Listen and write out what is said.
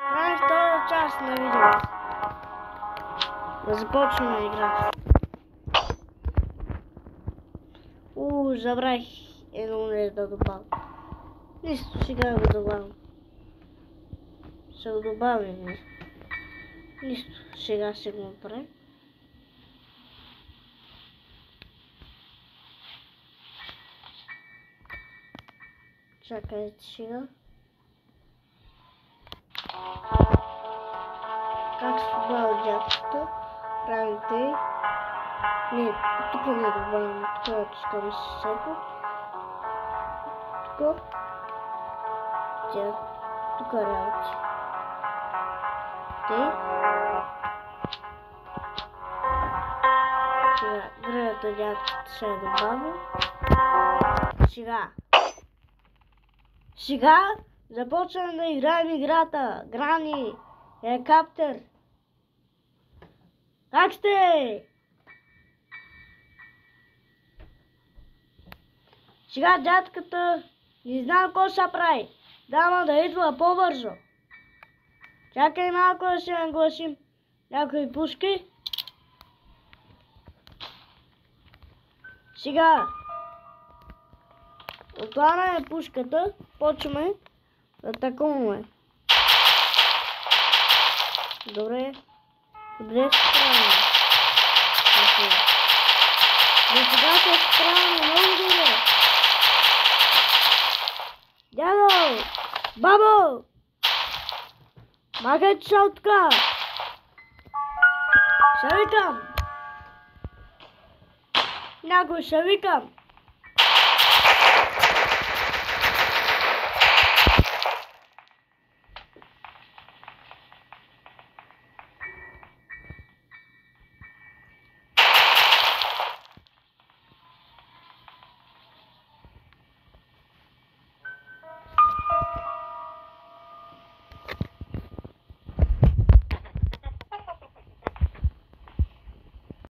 Втора част на видеото. Да започваме играта. Забравих едно нещо да добавя. Нищо, сега го добавям. Ще го добавим. Нищо, сега ще го направим. Чакайте сега. Как се добавя дядката? Правим тъй. Не, тук не добавяме, тук отпускаме всичко. Тук. Тук работи. Тъй. Сега гръдата дядката ще я добавим. Сега започваме да играем играта. Грани, Helicopter. Как сте? Сега дядката не знам какво ще прави. Дама да идва по-бързо. Чакай малко да се нагласим някои пушки. Сега отваряме пушката, почваме да атакуваме. Добре се справяме. До сега се справяме много добре. Дядо! Бабо! Махай чалтка! Ще викам! Някой ще викам!